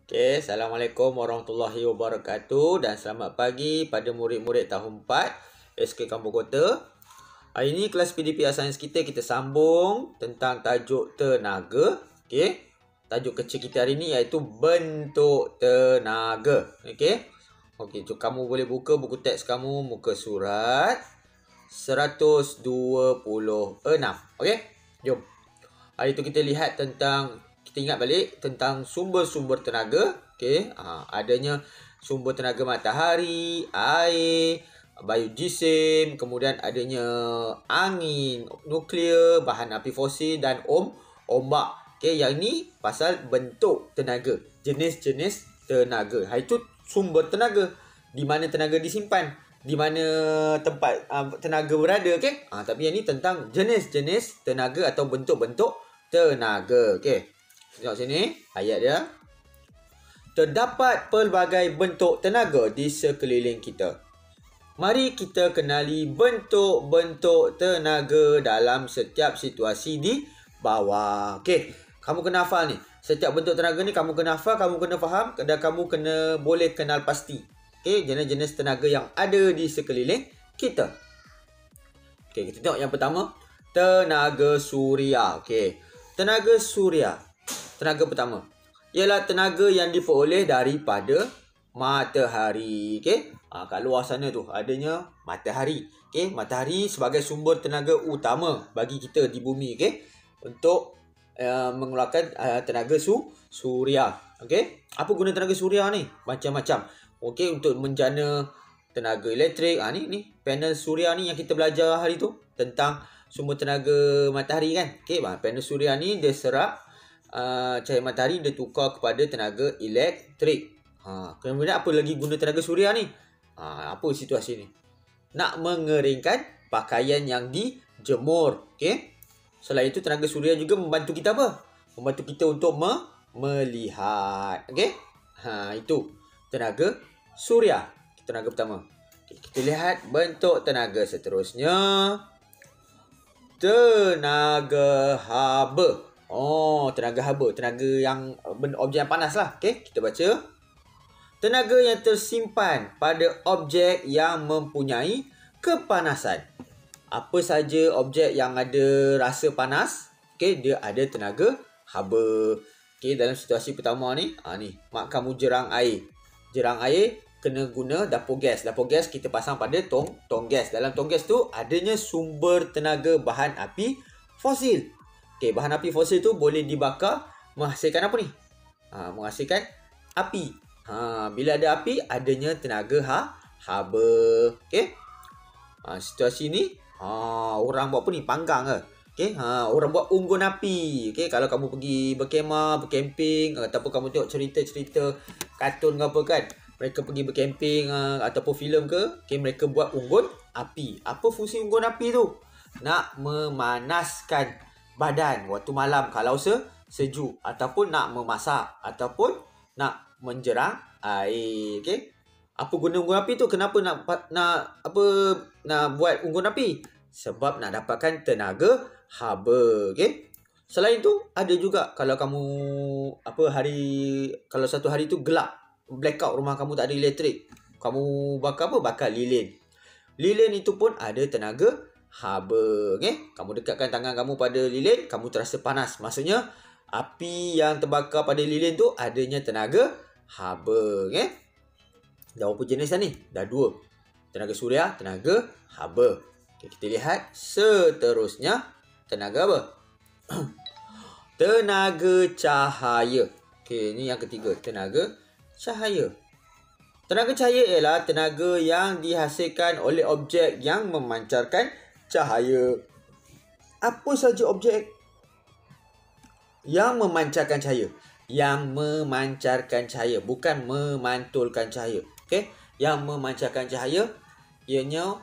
Okay, Assalamualaikum warahmatullahi wabarakatuh dan selamat pagi pada murid-murid tahun 4 SK Kampung Kota. Hari ini kelas PDP Sains kita sambung tentang tajuk tenaga. Okay, tajuk kecil kita hari ini iaitu bentuk tenaga. Okay, so kamu boleh buka buku teks kamu, muka surat 126. Okay, jom. Hari itu kita lihat tentang, kita ingat balik tentang sumber-sumber tenaga. Okay, adanya sumber tenaga matahari, air, biojisim, kemudian adanya angin, nuklear, bahan api fosil dan ombak. Okay, yang ni pasal bentuk tenaga, jenis-jenis tenaga. Itu sumber tenaga, di mana tenaga disimpan, di mana tempat tenaga berada. Okay, tapi yang ni tentang jenis-jenis tenaga atau bentuk-bentuk tenaga. Okay, tengok sini ayat dia. Terdapat pelbagai bentuk tenaga di sekeliling kita. Mari kita kenali bentuk-bentuk tenaga dalam setiap situasi di bawah. Okay, kamu kena hafal ni. Setiap bentuk tenaga ni kamu kena hafal, kamu kena faham dan kamu kena boleh kenal pasti. Okay, jenis-jenis tenaga yang ada di sekeliling kita. Okay, kita tengok yang pertama, tenaga suria. Okay, tenaga suria, tenaga pertama, ialah tenaga yang diperoleh daripada matahari. Okay, kat luar sana tu adanya matahari. Okay, matahari sebagai sumber tenaga utama bagi kita di bumi. Okay, untuk mengeluarkan tenaga suria. Okay, apa guna tenaga suria ni? Macam-macam. Okay, untuk menjana tenaga elektrik. Ni panel suria ni yang kita belajar hari tu tentang sumber tenaga matahari kan. Okay, panel suria ni dia serap cahaya matahari, dia tukar kepada tenaga elektrik. Kemudian apa lagi guna tenaga suria ni? Apa situasi ni? Nak mengeringkan pakaian yang dijemur. Okay, selain itu tenaga suria juga membantu kita apa? Membantu kita untuk melihat. Okay, itu tenaga suria, tenaga pertama. Okay, kita lihat bentuk tenaga seterusnya. Tenaga haba. Tenaga haba, tenaga yang objek yang panas lah. Okay, kita baca. Tenaga yang tersimpan pada objek yang mempunyai kepanasan. Apa saja objek yang ada rasa panas, okay, dia ada tenaga haba. Okay, dalam situasi pertama ni, mak kamu jerang air. Jerang air kena guna dapur gas. Dapur gas kita pasang pada tong gas. Dalam tong gas tu adanya sumber tenaga bahan api fosil. Okay, bahan api fosil tu boleh dibakar menghasilkan apa ni? Menghasilkan api. Bila ada api, adanya tenaga haba. Okay, situasi ni orang buat apa ni? Panggang ke? Okay, orang buat unggun api. Okay, kalau kamu pergi berkemah, berkemping, ataupun kamu tengok cerita-cerita kartun ke apa kan, mereka pergi berkemping ataupun filem ke, okay, mereka buat unggun api. Apa fungsi unggun api tu? Nak memanaskan badan waktu malam kalau sejuk, ataupun nak memasak, ataupun nak menjerang air. Okay, apa guna unggun api tu? Kenapa nak buat unggun api? Sebab nak dapatkan tenaga haba. Okay, selain tu ada juga kalau kamu kalau satu hari tu gelap, blackout, rumah kamu tak ada elektrik, kamu bakar apa? Bakar lilin. Lilin itu pun ada tenaga haba. Okay, kamu dekatkan tangan kamu pada lilin, kamu terasa panas. Maksudnya api yang terbakar pada lilin tu adanya tenaga haba. Okay, dah berapa jenis dah ni? Dah 2. Tenaga suria, tenaga haba. Okay, kita lihat seterusnya. Tenaga apa? Tenaga cahaya. Okay, ni yang ketiga, tenaga cahaya. Tenaga cahaya ialah tenaga yang dihasilkan oleh objek yang memancarkan cahaya. Apa saja objek yang memancarkan cahaya? Yang memancarkan cahaya, bukan memantulkan cahaya. Okay, yang memancarkan cahaya ianya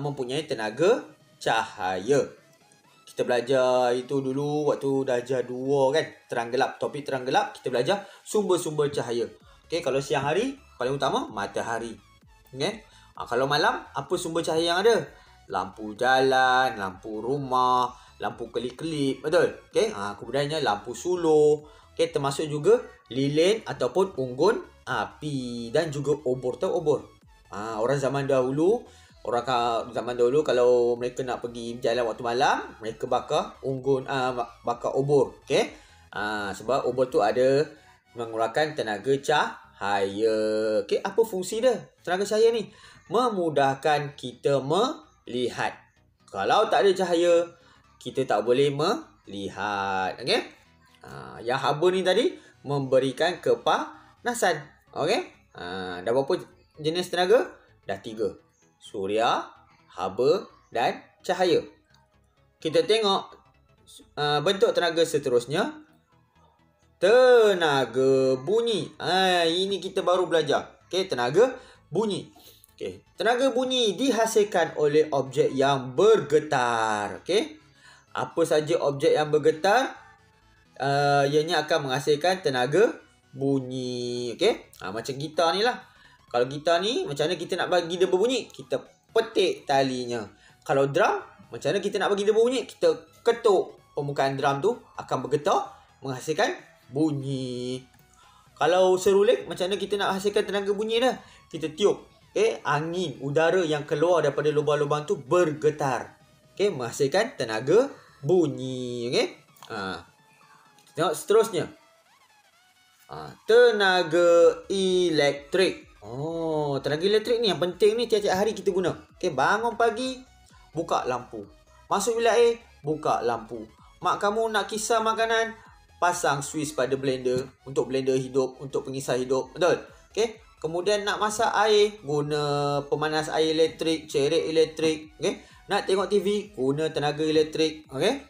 mempunyai tenaga cahaya. Kita belajar itu dulu waktu darjah 2 kan, terang gelap, topik terang gelap, kita belajar sumber-sumber cahaya. Okay, kalau siang hari paling utama matahari. Okay, kalau malam apa sumber cahaya yang ada? Lampu jalan, lampu rumah, lampu kelip-kelip, betul? Okay, kemudiannya lampu suluh, Okay, termasuk juga lilin ataupun unggun api dan juga obor. Tahu obor? Orang zaman dahulu kalau mereka nak pergi jalan waktu malam, mereka bakar bakar obor. Okay? Sebab obor tu ada mengeluarkan tenaga cahaya. Okay, apa fungsi dia? Tenaga cahaya ni memudahkan kita melihat. Kalau tak ada cahaya, kita tak boleh melihat. Okay? Yang haba ni tadi memberikan kepanasan. Okay? Dah berapa jenis tenaga? Dah 3. Suria, haba dan cahaya. Kita tengok bentuk tenaga seterusnya. Tenaga bunyi. Ini kita baru belajar. Okay, tenaga bunyi. Okay. Tenaga bunyi dihasilkan oleh objek yang bergetar. Okay. Apa saja objek yang bergetar, ianya akan menghasilkan tenaga bunyi. Okay. Macam gitar ni lah. Kalau gitar ni, macam mana kita nak bagi dia berbunyi? Kita petik talinya. Kalau drum, macam mana kita nak bagi dia berbunyi? Kita ketuk permukaan drum tu, akan bergetar, menghasilkan bunyi. Kalau seruling, macam mana kita nak hasilkan tenaga bunyi dah? Kita tiup. Okay? Angin, udara yang keluar daripada lubang-lubang tu bergetar. Okay? Menghasilkan tenaga bunyi. Okay? Tengok seterusnya. Tenaga elektrik. Tenaga elektrik ni yang penting ni, tiap-tiap hari kita guna. Okay, bangun pagi, buka lampu. Masuk bilik air, buka lampu. Mak kamu nak kisar makanan, pasang suis pada blender untuk blender hidup, untuk pengisar hidup. Betul? Okay. Kemudian nak masak air, guna pemanas air elektrik, cerek elektrik. Okay. Nak tengok TV, guna tenaga elektrik. Okay.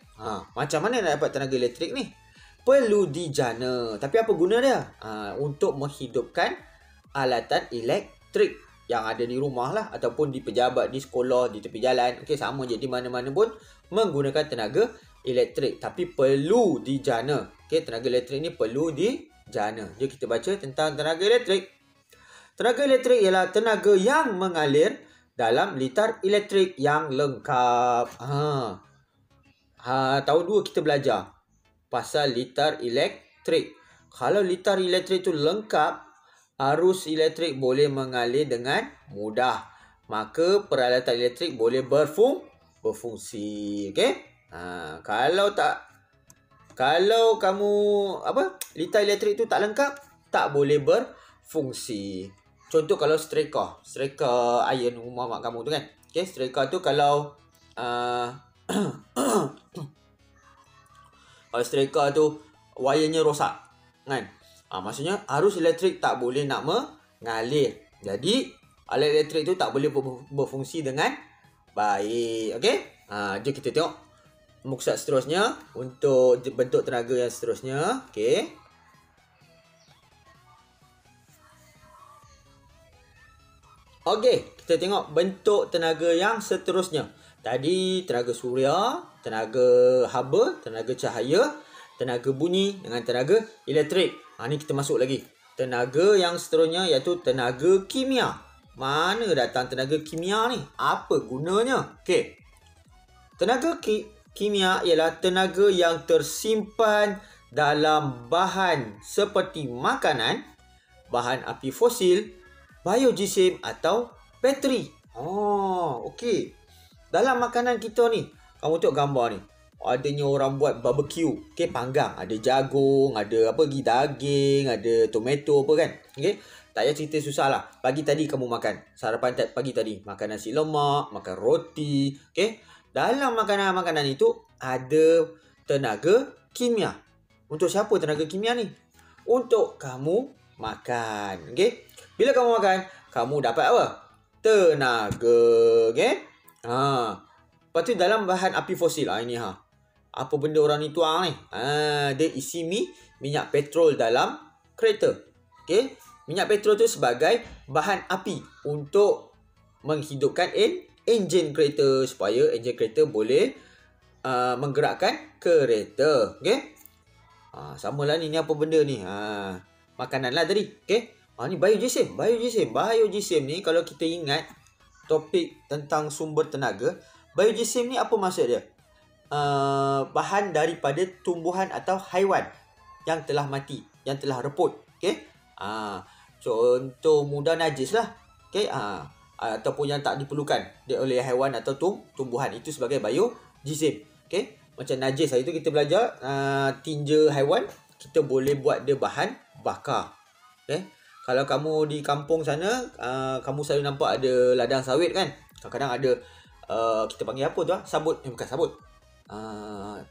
Macam mana nak dapat tenaga elektrik ni? Perlu dijana. Tapi apa guna dia? Untuk menghidupkan alatan elektrik yang ada di rumah lah, ataupun di pejabat, di sekolah, di tepi jalan. Okey, sama je, di mana-mana pun menggunakan tenaga elektrik, tapi perlu dijana. Okey, tenaga elektrik ni perlu dijana. Jom kita baca tentang tenaga elektrik. Tenaga elektrik ialah tenaga yang mengalir dalam litar elektrik yang lengkap. Tahun 2 kita belajar pasal litar elektrik. Kalau litar elektrik tu lengkap, arus elektrik boleh mengalir dengan mudah. Maka peralatan elektrik boleh berfungsi. Okey? Kalau kamu litar elektrik tu tak lengkap, tak boleh berfungsi. Contoh kalau striker iron rumah mak kamu tu kan. Okey, striker tu kalau kalau striker tu wayarnya rosak kan. Maksudnya arus elektrik tak boleh nak mengalir. Jadi alat elektrik tu tak boleh berfungsi dengan baik. Okey? Jom kita tengok maksud seterusnya untuk bentuk tenaga yang seterusnya. Okey. Okey, kita tengok bentuk tenaga yang seterusnya. Tadi tenaga suria, tenaga haba, tenaga cahaya, tenaga bunyi dengan tenaga elektrik. Ni kita masuk lagi. Tenaga yang seterusnya iaitu tenaga kimia. Mana datang tenaga kimia ni? Apa gunanya? Okey. Tenaga kimia ialah tenaga yang tersimpan dalam bahan seperti makanan, bahan api fosil, biojisim atau bateri. Okey. Dalam makanan kita ni, kamu tengok gambar ni. Adanya orang buat barbecue. Okey, panggang. Ada jagung, ada daging, ada tomato apa kan. Okey. Tak payah cerita susah lah. Pagi tadi kamu makan. Sarapan pagi tadi. Makan nasi lemak, makan roti. Okey. Dalam makanan-makanan itu ada tenaga kimia. Untuk siapa tenaga kimia ni? Untuk kamu makan. Okey. Bila kamu makan, kamu dapat apa? Tenaga. Okey. Lepas tu dalam bahan api fosil. Ini apa benda orang ni tuang ni? Dia isi minyak petrol dalam kereta. Okey. Minyak petrol tu sebagai bahan api untuk menghidupkan enjin kereta, supaya enjin kereta boleh menggerakkan kereta. Okey. Samalah ni apa benda ni? Makanan lah tadi. Okey. Ni biojisim. Biojisim ni kalau kita ingat topik tentang sumber tenaga, biojisim ni apa maksud dia? Bahan daripada tumbuhan atau haiwan. yang telah mati, yang telah reput. Okey. Contoh mudah najis lah. Okey. Ataupun yang tak diperlukan oleh haiwan atau tumbuhan, itu sebagai biojisim. Okey. Macam najis, hari tu kita belajar tinja haiwan, kita boleh buat dia bahan bakar. Okey. Kalau kamu di kampung sana, kamu selalu nampak ada ladang sawit kan? Kadang-kadang ada kita panggil apa tu? Sabut. Bukan sabut.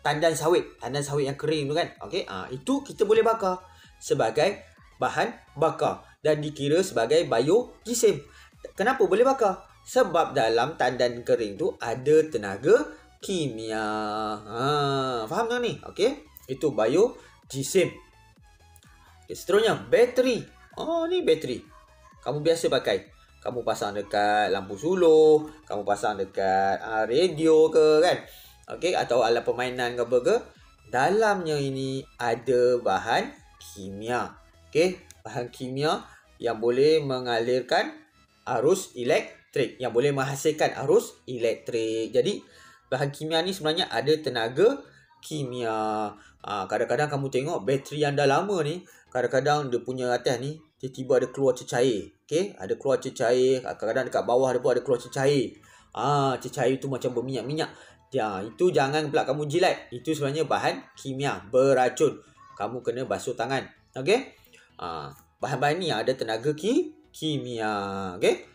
Tandan sawit yang kering tu kan. Okey. Itu kita boleh bakar sebagai bahan bakar dan dikira sebagai biojisim. Kenapa boleh bakar? Sebab dalam tandan kering tu ada tenaga kimia. Faham tak ni? Okey. Itu biojisim. Okay, seterusnya bateri. Ni bateri. Kamu biasa pakai. Kamu pasang dekat lampu suluh, kamu pasang dekat radio ke kan? Okey, atau alat permainan ke apa ke? Dalamnya ini ada bahan kimia. Okey, bahan kimia yang boleh mengalirkan arus elektrik, yang boleh menghasilkan arus elektrik. Jadi bahan kimia ni sebenarnya ada tenaga kimia. Kadang-kadang kamu tengok bateri yang dah lama ni, kadang-kadang dia punya atas ni tiba-tiba ada keluar cecair. Okey, ada keluar cecair. Kadang-kadang dekat bawah dia pun ada keluar cecair. Cecair tu macam berminyak-minyak. Itu jangan pula kamu jilat. Itu sebenarnya bahan kimia beracun. Kamu kena basuh tangan. Okey. Bahan-bahan ni ada tenaga kimia. Okey.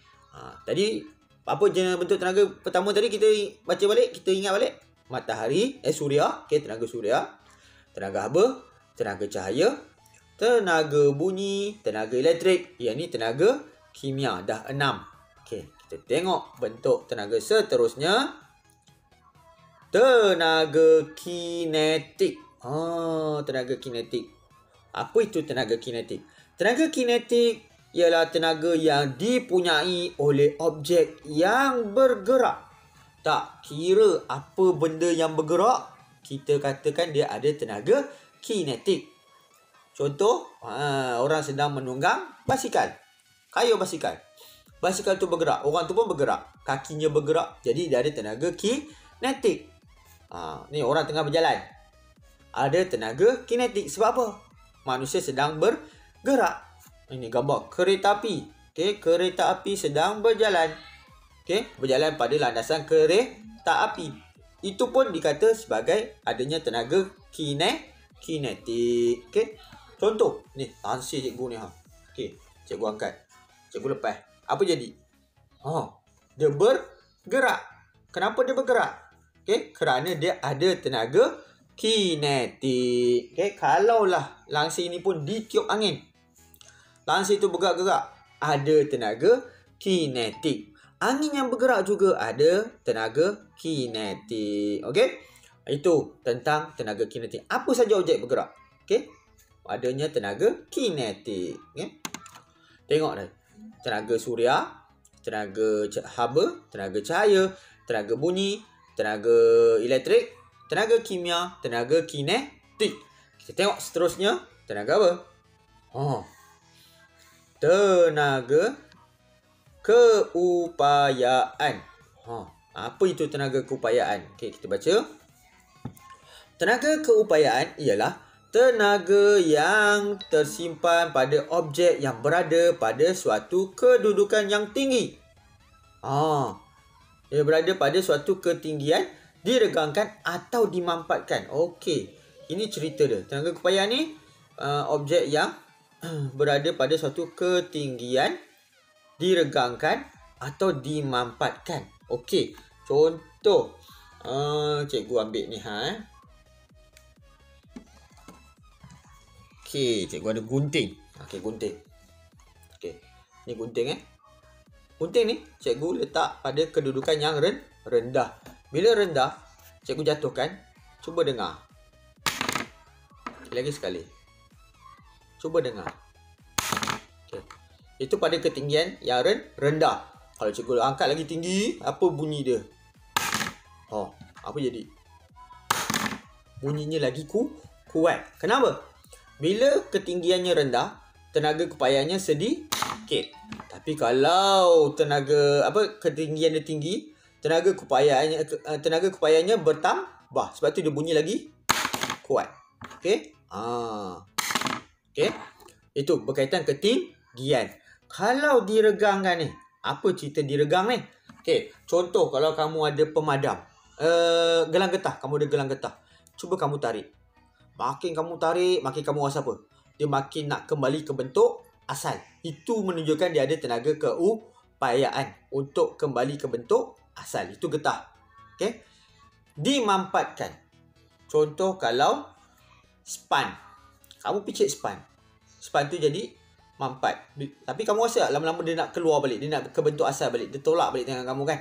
Tadi apa jenis bentuk tenaga pertama tadi kita baca balik, kita ingat balik. Matahari, suria, okey, tenaga suria, tenaga haba, tenaga cahaya, tenaga bunyi, tenaga elektrik. Yang ni tenaga kimia. Dah 6. Okey, kita tengok bentuk tenaga seterusnya. Tenaga kinetik. Tenaga kinetik. Apa itu tenaga kinetik? Tenaga kinetik ialah tenaga yang dipunyai oleh objek yang bergerak. Tak kira apa benda yang bergerak, kita katakan dia ada tenaga kinetik. Contoh, orang sedang menunggang basikal. Kayuh basikal. Basikal tu bergerak, orang tu pun bergerak. Kakinya bergerak, jadi dia ada tenaga kinetik. Ni orang tengah berjalan. Ada tenaga kinetik. Sebab apa? Manusia sedang bergerak. Ini gambar kereta api. Okey, kereta api sedang berjalan. Okey, berjalan pada landasan kereta api. Itu pun dikata sebagai adanya tenaga kinetik. Okey. Contoh, ni ansih cikgu ni Okey, cikgu angkat. Cikgu lepas. Apa jadi? Dia bergerak. Kenapa dia bergerak? Okey, kerana dia ada tenaga kinetik. Okey, kalaulah langsir ni pun ditiup angin, langsir itu bergerak-gerak, ada tenaga kinetik. Angin yang bergerak juga ada tenaga kinetik. Okey? Itu tentang tenaga kinetik. Apa saja objek bergerak? Okey? Adanya tenaga kinetik. Okey? Tengok dah. Tenaga suria, tenaga haba, tenaga cahaya, tenaga bunyi, tenaga elektrik, tenaga kimia, tenaga kinetik. Kita tengok seterusnya. Tenaga apa? Tenaga keupayaan. Apa itu tenaga keupayaan? Okey, kita baca. Tenaga keupayaan ialah tenaga yang tersimpan pada objek yang berada pada suatu kedudukan yang tinggi. Dia berada pada suatu ketinggian, diregangkan atau dimampatkan. Okey, ini cerita dia. Tenaga keupayaan ni objek yang berada pada suatu ketinggian, diregangkan atau dimampatkan. Okey, contoh. Cikgu ambil ni Okey, cikgu ada gunting. Okey, gunting. Okey, ni gunting Gunting ni cikgu letak pada kedudukan yang rendah. Bila rendah, cikgu jatuhkan. Cuba dengar. Lagi sekali. Cuba dengar. Okay. Itu pada ketinggian yang rendah. Kalau cikgu angkat lagi tinggi, apa bunyi dia? Apa jadi? Bunyinya lagi kuat. Kenapa? Bila ketinggiannya rendah, tenaga keupayanya sedikit. Tapi kalau ketinggian dia tinggi, tenaga keupayanya bertambah. Sebab tu dia bunyi lagi kuat. Okey? Okey. Itu berkaitan ketinggian. Kalau diregangkan ni, apa cerita diregang ni? Okey, contoh kalau kamu ada pemadam. Gelang getah, kamu ada gelang getah. Cuba kamu tarik. Makin kamu tarik, makin kamu rasa apa? Dia makin nak kembali ke bentuk asal. Itu menunjukkan dia ada tenaga keupayaan untuk kembali ke bentuk asal. Itu getah. Okey. Dimampatkan. Contoh kalau span. Kamu picit span. Span tu jadi mampat. Tapi kamu rasa lama-lama dia nak keluar balik. Dia nak ke bentuk asal balik. Dia tolak balik tangan kamu kan.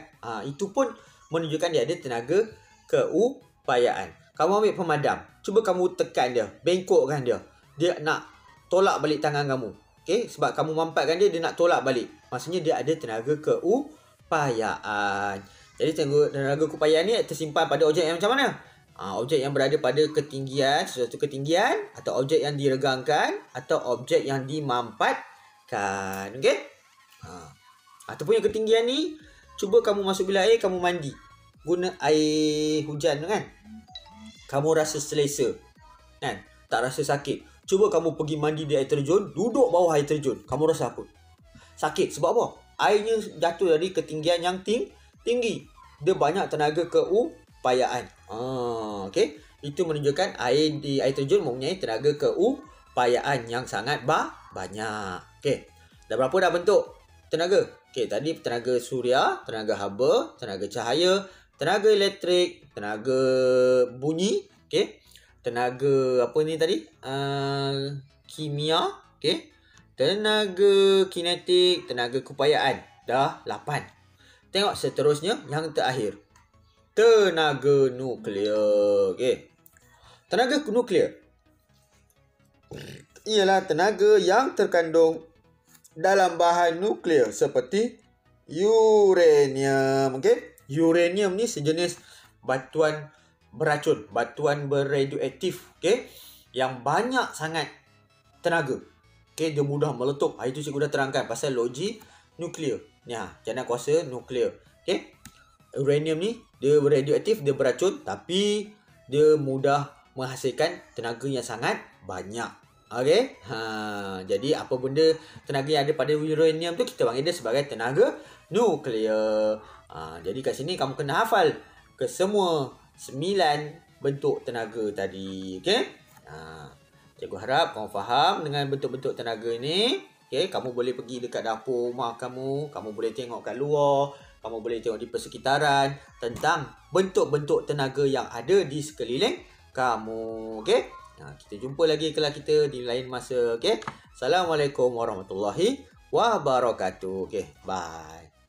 Itu pun menunjukkan dia ada tenaga keupayaan. Kamu ambil pemadam. Cuba kamu tekan dia. Bengkokkan dia. Dia nak tolak balik tangan kamu. Okay? Sebab kamu mampatkan dia, dia nak tolak balik. Maksudnya dia ada tenaga keupayaan. Jadi tenaga keupayaan ni tersimpan pada objek yang macam mana? Objek yang berada pada ketinggian, sesuatu ketinggian, atau objek yang diregangkan, atau objek yang dimampatkan. Okey? Ataupun yang ketinggian ni, cuba kamu masuk bilik air, kamu mandi. Guna air hujan kan? Kamu rasa selesa. Kan? Tak rasa sakit. Cuba kamu pergi mandi di air terjun, duduk bawah air terjun. Kamu rasa apa? Sakit. Sebab apa? Airnya jatuh dari ketinggian yang tinggi. Dia banyak tenaga keupayaan. Okey. Itu menunjukkan air di air terjun mempunyai tenaga keupayaan yang sangat banyak. Okey. Dah berapa dah bentuk tenaga? Okey, tadi tenaga suria, tenaga haba, tenaga cahaya, tenaga elektrik, tenaga bunyi, okey. Tenaga apa ni tadi? Kimia, okey. Tenaga kinetik, tenaga keupayaan. Dah 8. Tengok seterusnya yang terakhir. Tenaga nuklear. Okey. Tenaga nuklear ialah tenaga yang terkandung dalam bahan nuklear seperti uranium. Okey. Uranium ni sejenis batuan beracun, batuan berradioaktif, okey, yang banyak sangat tenaga. Okey, dia mudah meletup. Itu cikgu dah terangkan pasal logi nuklear. Jana kuasa nuklear. Okey. Uranium ni dia radioaktif, dia beracun, tapi dia mudah menghasilkan tenaga yang sangat banyak. Okey. Jadi apa benda tenaga yang ada pada uranium tu kita panggil dia sebagai tenaga nuklear. Jadi kat sini kamu kena hafal ke semua 9 bentuk tenaga tadi. Okey. Cikgu harap kamu faham dengan bentuk-bentuk tenaga ni. Okay, kamu boleh pergi dekat dapur rumah kamu. Kamu boleh tengok kat luar. Kamu boleh tengok di persekitaran tentang bentuk-bentuk tenaga yang ada di sekeliling kamu. Okay. Kita jumpa lagi kelas kita di lain masa. Okay. Assalamualaikum warahmatullahi wabarakatuh. Okay. Bye.